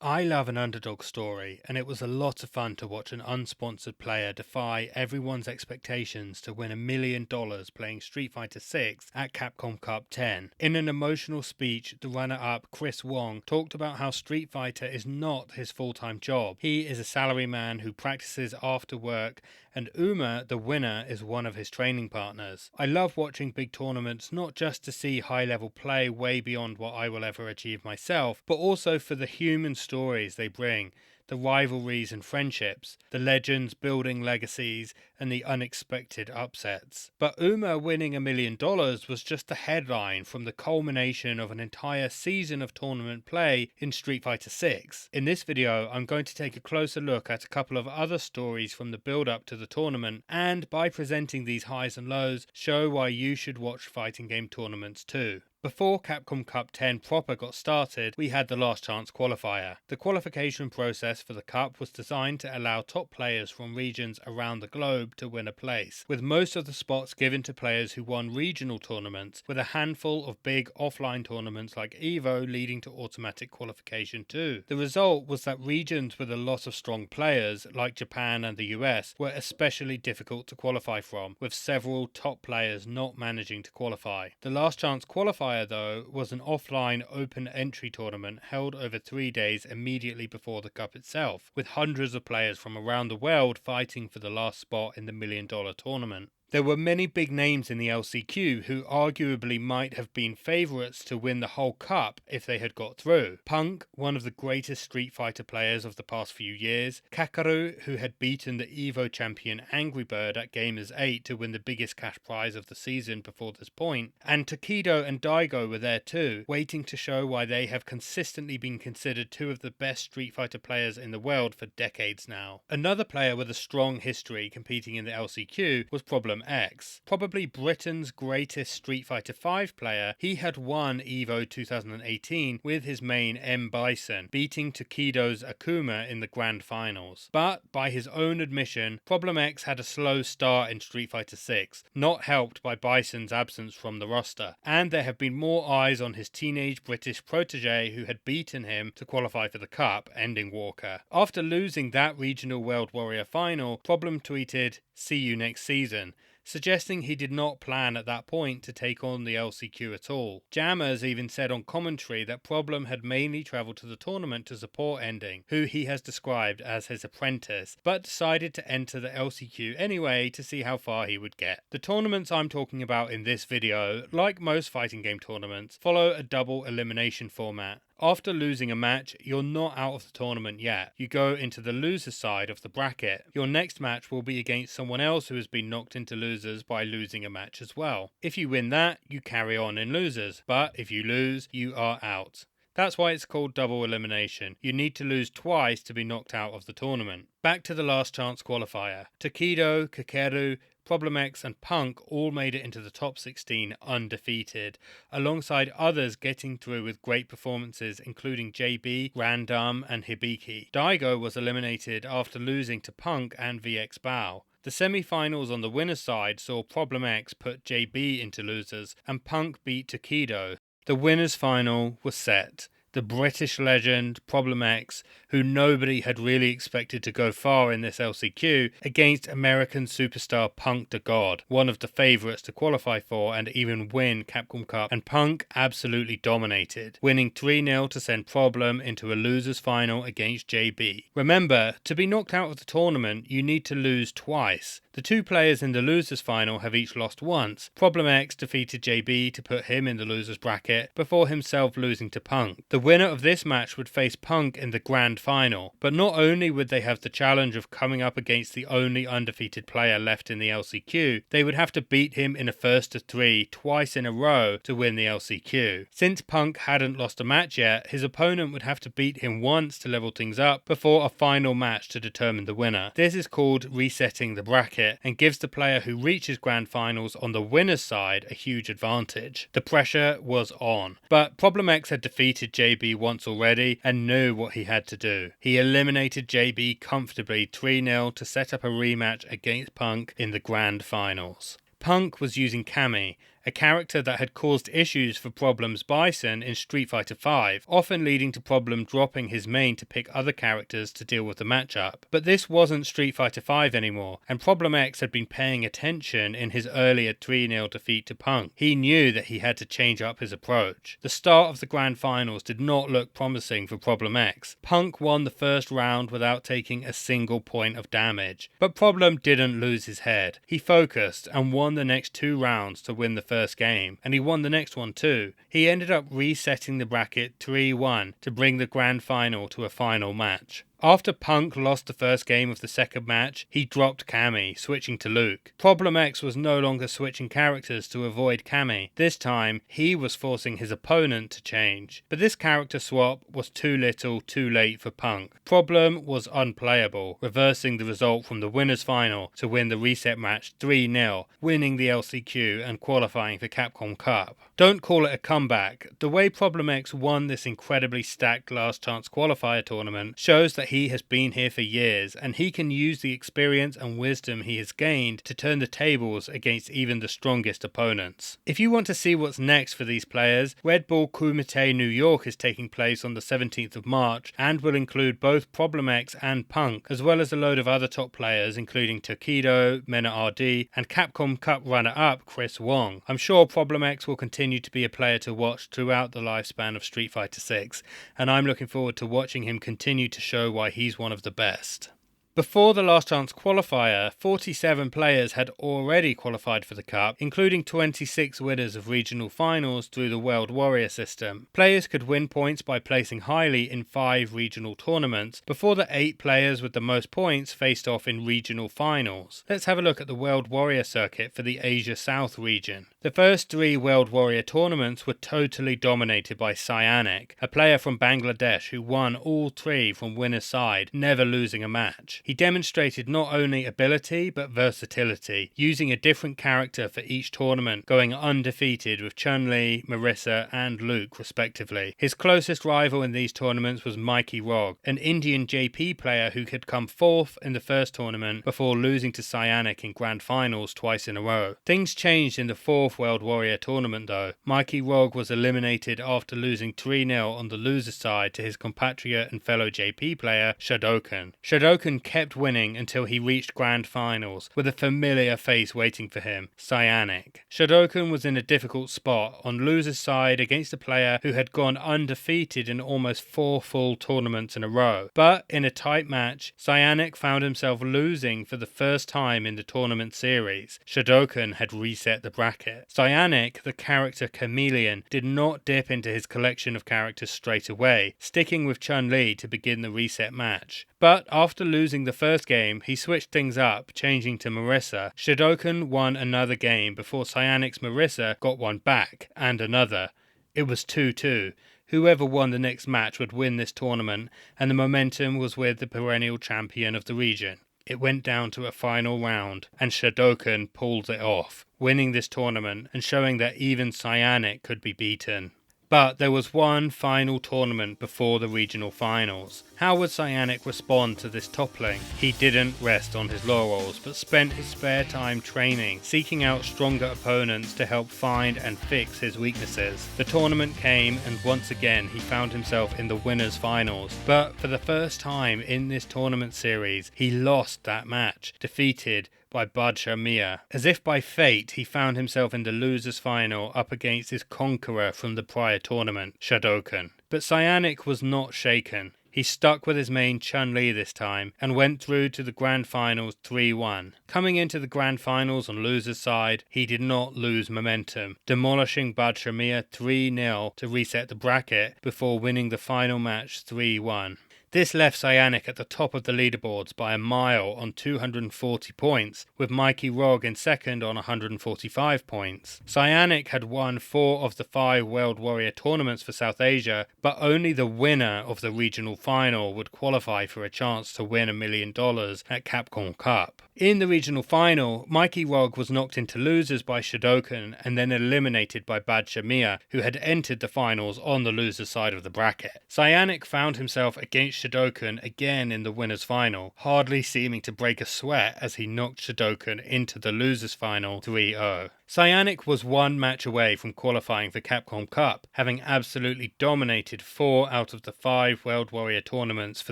I love an underdog story, and it was a lot of fun to watch an unsponsored player defy everyone's expectations to win $1 million playing Street Fighter VI at Capcom Cup X. In an emotional speech, the runner-up Chris Wong talked about how Street Fighter is not his full-time job. He is a salaryman who practices after work, and Uma, the winner, is one of his training partners. I love watching big tournaments not just to see high-level play way beyond what I will ever achieve myself, but also for the human stories they bring, the rivalries and friendships, the legends building legacies, and the unexpected upsets. But Uma winning $1 million was just the headline from the culmination of an entire season of tournament play in Street Fighter VI. In this video, I'm going to take a closer look at a couple of other stories from the build-up to the tournament, and by presenting these highs and lows, show why you should watch fighting game tournaments too. Before Capcom Cup X proper got started, we had the Last Chance Qualifier. The qualification process for the Cup was designed to allow top players from regions around the globe to win a place, with most of the spots given to players who won regional tournaments, with a handful of big offline tournaments like EVO leading to automatic qualification too. The result was that regions with a lot of strong players, like Japan and the US, were especially difficult to qualify from, with several top players not managing to qualify. The Last Chance Qualifier though was an offline open entry tournament held over 3 days immediately before the Cup itself, with hundreds of players from around the world fighting for the last spot in the $1 million tournament. There were many big names in the LCQ who arguably might have been favourites to win the whole cup if they had got through. Punk, one of the greatest Street Fighter players of the past few years, Kakaru, who had beaten the EVO champion Angry Bird at Gamers 8 to win the biggest cash prize of the season before this point, and Tokido and Daigo were there too, waiting to show why they have consistently been considered two of the best Street Fighter players in the world for decades now. Another player with a strong history competing in the LCQ was Problem X. Probably Britain's greatest Street Fighter V player, he had won EVO 2018 with his main M. Bison, beating Tokido's Akuma in the grand finals. But, by his own admission, Problem X had a slow start in Street Fighter VI, not helped by Bison's absence from the roster, and there have been more eyes on his teenage British protege who had beaten him to qualify for the Cup, ending Walker. After losing that regional World Warrior final, Problem tweeted, "See you next season," suggesting he did not plan at that point to take on the LCQ at all. Jammers even said on commentary that Problem had mainly travelled to the tournament to support Ending, who he has described as his apprentice, but decided to enter the LCQ anyway to see how far he would get. The tournaments I'm talking about in this video, like most fighting game tournaments, follow a double elimination format. After losing a match, you're not out of the tournament yet. You go into the loser's side of the bracket. Your next match will be against someone else who has been knocked into losers by losing a match as well. If you win that, you carry on in losers, but if you lose, you are out. That's why it's called double elimination. You need to lose twice to be knocked out of the tournament. Back to the Last Chance Qualifier. Tokido, Kakeru, Problem X and Punk all made it into the top 16 undefeated, alongside others getting through with great performances including JB, Random and Hibiki. Daigo was eliminated after losing to Punk and VX Bao. The semi-finals on the winner's side saw Problem X put JB into losers and Punk beat Tokido. The winner's final was set. The British legend Problem X, who nobody had really expected to go far in this LCQ, against American superstar Punk the God, one of the favourites to qualify for and even win Capcom Cup, and Punk absolutely dominated, winning 3-0 to send Problem into a losers final against JB. Remember, to be knocked out of the tournament, you need to lose twice. The two players in the losers final have each lost once. Problem X defeated JB to put him in the losers bracket, before himself losing to Punk. The winner of this match would face Punk in the grand final, but not only would they have the challenge of coming up against the only undefeated player left in the LCQ, they would have to beat him in a first of 3 twice in a row to win the LCQ. Since Punk hadn't lost a match yet, his opponent would have to beat him once to level things up before a final match to determine the winner. This is called resetting the bracket and gives the player who reaches grand finals on the winner's side a huge advantage. The pressure was on, but Problem X had defeated JB once already and knew what he had to do. He eliminated JB comfortably 3-0 to set up a rematch against Punk in the grand finals. Punk was using Kami, a character that had caused issues for Problem's Bison in Street Fighter V, often leading to Problem dropping his main to pick other characters to deal with the matchup. But this wasn't Street Fighter V anymore, and Problem X had been paying attention in his earlier 3-0 defeat to Punk. He knew that he had to change up his approach. The start of the Grand Finals did not look promising for Problem X. Punk won the first round without taking a single point of damage, but Problem didn't lose his head. He focused and won the next 2 rounds to win the first game, and he won the next one too. He ended up resetting the bracket 3-1 to bring the Grand Final to a final match. After Punk lost the first game of the second match, he dropped Cammy, switching to Luke. Problem X was no longer switching characters to avoid Cammy. This time, he was forcing his opponent to change. But this character swap was too little, too late for Punk. Problem was unplayable, reversing the result from the winner's final to win the reset match 3-0, winning the LCQ and qualifying for Capcom Cup. Don't call it a comeback. The way Problem X won this incredibly stacked last chance qualifier tournament shows that he has been here for years, and he can use the experience and wisdom he has gained to turn the tables against even the strongest opponents. If you want to see what's next for these players, Red Bull Kumite New York is taking place on the 17th of March and will include both Problem X and Punk, as well as a load of other top players including Tokido, Mena RD, and Capcom Cup runner-up Chris Wong. I'm sure Problem X will continue to be a player to watch throughout the lifespan of Street Fighter VI, and I'm looking forward to watching him continue to show why he's one of the best. Before the last chance qualifier, 47 players had already qualified for the Cup, including 26 winners of regional finals through the World Warrior system. Players could win points by placing highly in 5 regional tournaments before the 8 players with the most points faced off in regional finals. Let's have a look at the World Warrior circuit for the Asia South region. The first 3 World Warrior tournaments were totally dominated by Anik, a player from Bangladesh who won all 3 from winner's side, never losing a match. He demonstrated not only ability but versatility, using a different character for each tournament, going undefeated with Chun-Li, Marissa and Luke respectively. His closest rival in these tournaments was Mikey Rog, an Indian JP player who had come 4th in the first tournament before losing to Anik in Grand Finals twice in a row. Things changed in the 4th World Warrior tournament though. Mikey Rog was eliminated after losing 3-0 on the loser's side to his compatriot and fellow JP player Shadokan. Shadokan kept winning until he reached Grand Finals with a familiar face waiting for him, Anik. Shadokan was in a difficult spot on loser's side against a player who had gone undefeated in almost 4 full tournaments in a row. But in a tight match, Anik found himself losing for the first time in the tournament series. Shadokan had reset the bracket. Anik, the character Chameleon, did not dip into his collection of characters straight away, sticking with Chun-Li to begin the reset match. But after losing the first game, he switched things up, changing to Marissa. Shadokan won another game before Anik's Marissa got one back, and another. It was 2-2. Whoever won the next match would win this tournament, and the momentum was with the perennial champion of the region. It went down to a final round, and Shadokan pulled it off, winning this tournament and showing that even Anik could be beaten. But there was one final tournament before the regional finals. How would Anik respond to this toppling? He didn't rest on his laurels, but spent his spare time training, seeking out stronger opponents to help find and fix his weaknesses. The tournament came, and once again he found himself in the winners' finals. But for the first time in this tournament series, he lost that match, defeated by Badshah Mia. As if by fate, he found himself in the losers' final up against his conqueror from the prior tournament, Shadokan. But Anik was not shaken. He stuck with his main Chun-Li this time and went through to the Grand Finals 3-1. Coming into the Grand Finals on loser's side, he did not lose momentum, demolishing Badshah Mia 3-0 to reset the bracket before winning the final match 3-1. This left Anik at the top of the leaderboards by a mile on 240 points, with Mikey Rog in second on 145 points. Anik had won 4 of the 5 World Warrior tournaments for South Asia, but only the winner of the regional final would qualify for a chance to win $1 million at Capcom Cup. In the regional final, Mikey Rog was knocked into losers by Shadokan and then eliminated by Badshah Mia, who had entered the finals on the loser side of the bracket. Anik found himself against Shodokan again in the winners final, hardly seeming to break a sweat as he knocked Shodokan into the losers final 3-0. Anik was one match away from qualifying for Capcom Cup, having absolutely dominated 4 out of the 5 World Warrior tournaments for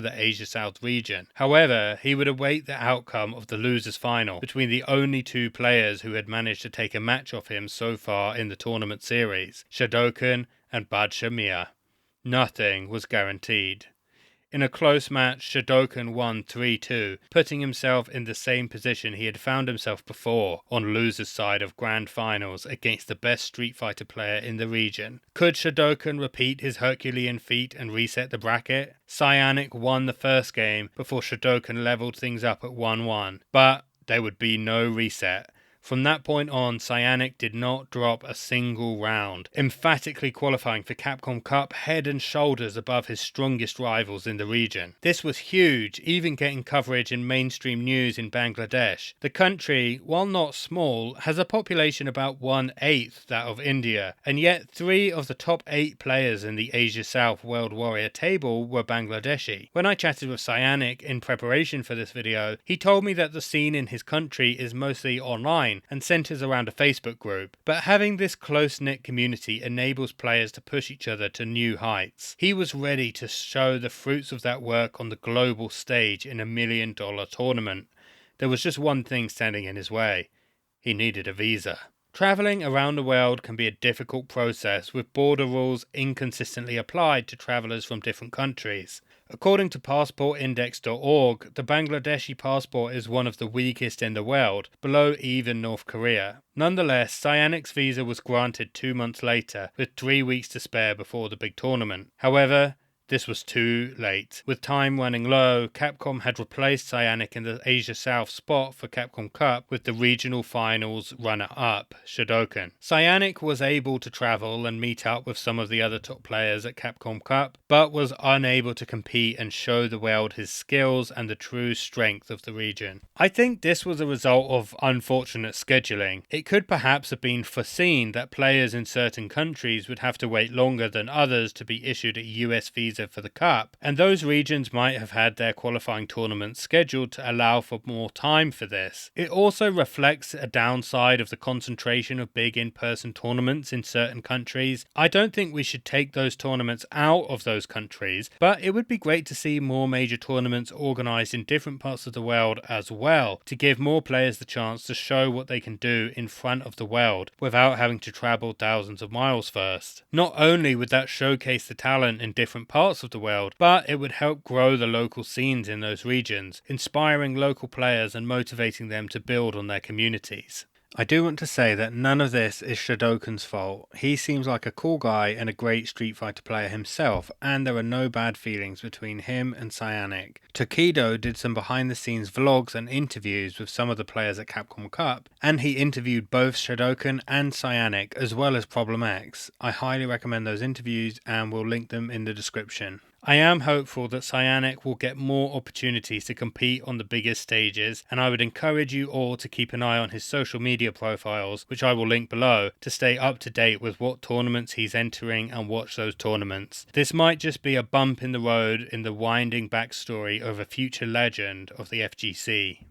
the Asia South region. However, he would await the outcome of the losers final between the only 2 players who had managed to take a match off him so far in the tournament series, Shodokan and Badshamir. Nothing was guaranteed. In a close match, Shodokan won 3-2, putting himself in the same position he had found himself before on loser's side of grand finals against the best Street Fighter player in the region. Could Shodokan repeat his Herculean feat and reset the bracket? Anik won the first game before Shodokan leveled things up at 1-1, but there would be no reset. From that point on, Anik did not drop a single round, emphatically qualifying for Capcom Cup head and shoulders above his strongest rivals in the region. This was huge, even getting coverage in mainstream news in Bangladesh. The country, while not small, has a population about 1/8 that of India, and yet 3 of the top 8 players in the Asia South World Warrior table were Bangladeshi. When I chatted with Anik in preparation for this video, he told me that the scene in his country is mostly online and centers around a Facebook group, but having this close-knit community enables players to push each other to new heights. He was ready to show the fruits of that work on the global stage in $1 million tournament. There was just one thing standing in his way. He needed a visa. Travelling around the world can be a difficult process, with border rules inconsistently applied to travellers from different countries. According to passportindex.org, the Bangladeshi passport is one of the weakest in the world, below even North Korea. Nonetheless, Anik's visa was granted 2 months later, with 3 weeks to spare before the big tournament. However, this was too late. With time running low, Capcom had replaced Anik in the Asia South spot for Capcom Cup with the regional finals runner-up, Shodokan. Anik was able to travel and meet up with some of the other top players at Capcom Cup, but was unable to compete and show the world his skills and the true strength of the region. I think this was a result of unfortunate scheduling. It could perhaps have been foreseen that players in certain countries would have to wait longer than others to be issued a US visa for the Cup, and those regions might have had their qualifying tournaments scheduled to allow for more time for this. It also reflects a downside of the concentration of big in-person tournaments in certain countries. I don't think we should take those tournaments out of those countries, but it would be great to see more major tournaments organised in different parts of the world as well, to give more players the chance to show what they can do in front of the world without having to travel thousands of miles first. Not only would that showcase the talent in different parts of the world, but it would help grow the local scenes in those regions, inspiring local players and motivating them to build on their communities. I do want to say that none of this is Shodokan's fault. He seems like a cool guy and a great Street Fighter player himself, and there are no bad feelings between him and Anik. Tokido did some behind the scenes vlogs and interviews with some of the players at Capcom Cup, and he interviewed both Shodokan and Anik as well as Problem X. I highly recommend those interviews and will link them in the description. I am hopeful that Anik will get more opportunities to compete on the biggest stages, and I would encourage you all to keep an eye on his social media profiles, which I will link below, to stay up to date with what tournaments he's entering and watch those tournaments. This might just be a bump in the road in the winding backstory of a future legend of the FGC.